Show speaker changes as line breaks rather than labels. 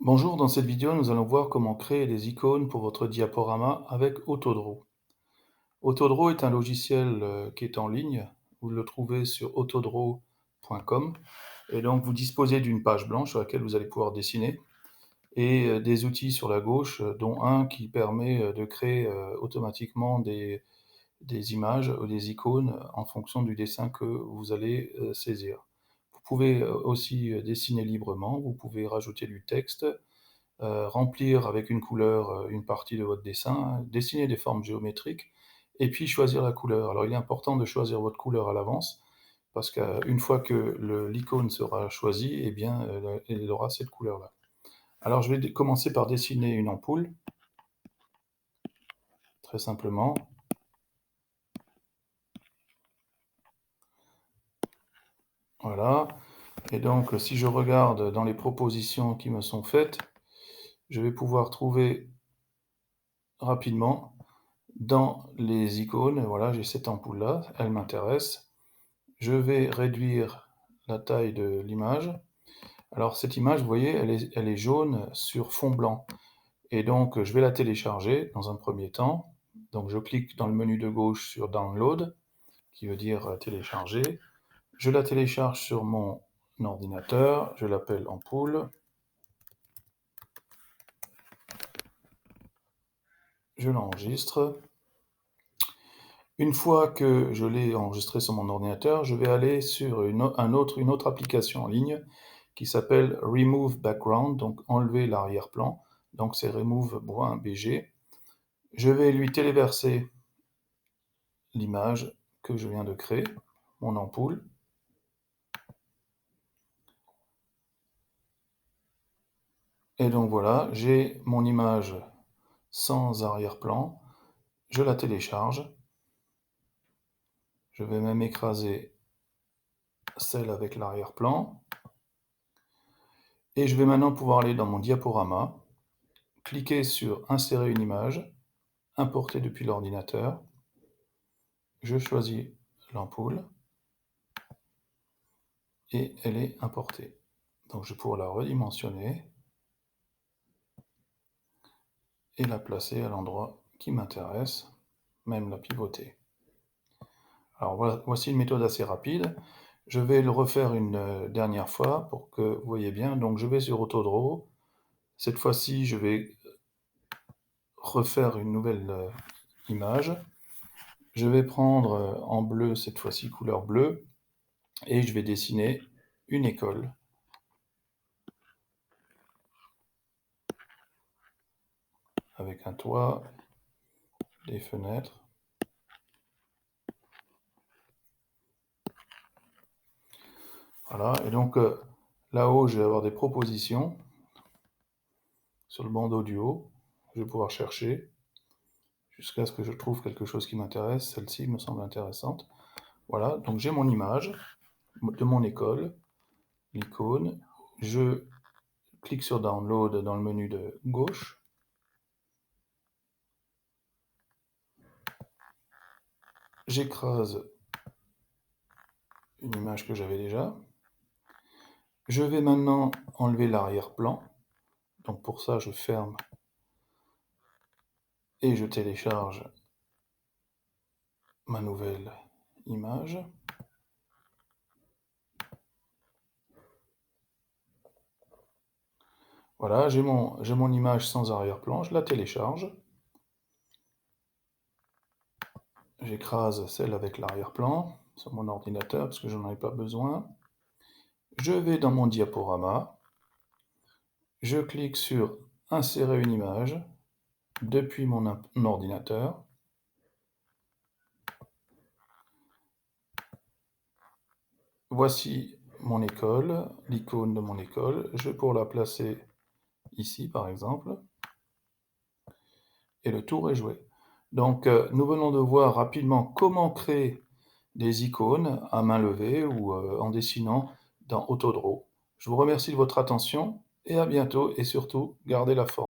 Bonjour, dans cette vidéo, nous allons voir comment créer des icônes pour votre diaporama avec Autodraw. Autodraw est un logiciel qui est en ligne. Vous le trouvez sur autodraw.com et donc vous disposez d'une page blanche sur laquelle vous allez pouvoir dessiner et des outils sur la gauche, dont un qui permet de créer automatiquement des images ou des icônes en fonction du dessin que vous allez saisir. Vous pouvez aussi dessiner librement, vous pouvez rajouter du texte, remplir avec une couleur, une partie de votre dessin, dessiner des formes géométriques et puis choisir la couleur. Alors il est important de choisir votre couleur à l'avance parce qu'une fois que l'icône sera choisie, eh bien, elle aura cette couleur-là. Alors je vais commencer par dessiner une ampoule, très simplement. Voilà. Et donc si je regarde dans les propositions qui me sont faites, je vais pouvoir trouver rapidement dans les icônes, voilà, j'ai cette ampoule-là, elle m'intéresse. Je vais réduire la taille de l'image. Alors cette image, vous voyez, elle est jaune sur fond blanc et donc je vais la télécharger dans un premier temps. Donc je clique dans le menu de gauche sur Download, qui veut dire télécharger. Je la télécharge sur mon ordinateur, je l'appelle ampoule. Je l'enregistre. Une fois que je l'ai enregistré sur mon ordinateur, je vais aller sur une autre application en ligne qui s'appelle Remove Background, donc enlever l'arrière-plan. Donc c'est remove.bg. Je vais lui téléverser l'image que je viens de créer, mon ampoule. Et donc voilà, j'ai mon image sans arrière-plan. Je la télécharge. Je vais même écraser celle avec l'arrière-plan. Et je vais maintenant pouvoir aller dans mon diaporama, cliquer sur Insérer une image, importer depuis l'ordinateur. Je choisis l'ampoule et elle est importée. Donc je vais pouvoir la redimensionner et la placer à l'endroit qui m'intéresse, même la pivoter. Alors voici une méthode assez rapide. Je vais le refaire une dernière fois pour que vous voyez bien. Donc je vais sur Autodraw. Cette fois-ci, je vais refaire une nouvelle image. Je vais prendre en bleu, cette fois-ci couleur bleue, et je vais dessiner une école. Avec un toit, des fenêtres. Voilà, et donc là-haut, je vais avoir des propositions. Sur le bandeau du haut, je vais pouvoir chercher jusqu'à ce que je trouve quelque chose qui m'intéresse. Celle-ci me semble intéressante. Voilà, donc j'ai mon image de mon école, l'icône. Je clique sur Download dans le menu de gauche. J'écrase une image que j'avais déjà. Je vais maintenant enlever l'arrière-plan. Donc pour ça, je ferme et je télécharge ma nouvelle image. Voilà, j'ai mon image sans arrière-plan, je la télécharge. J'écrase celle avec l'arrière-plan sur mon ordinateur parce que j'en ai pas besoin. Je vais dans mon diaporama. Je clique sur Insérer une image depuis mon ordinateur. Voici mon école, l'icône de mon école. Je vais pouvoir la placer ici, par exemple. Et le tour est joué. Donc, nous venons de voir rapidement comment créer des icônes à main levée ou en dessinant dans Autodraw. Je vous remercie de votre attention et à bientôt et surtout, gardez la forme.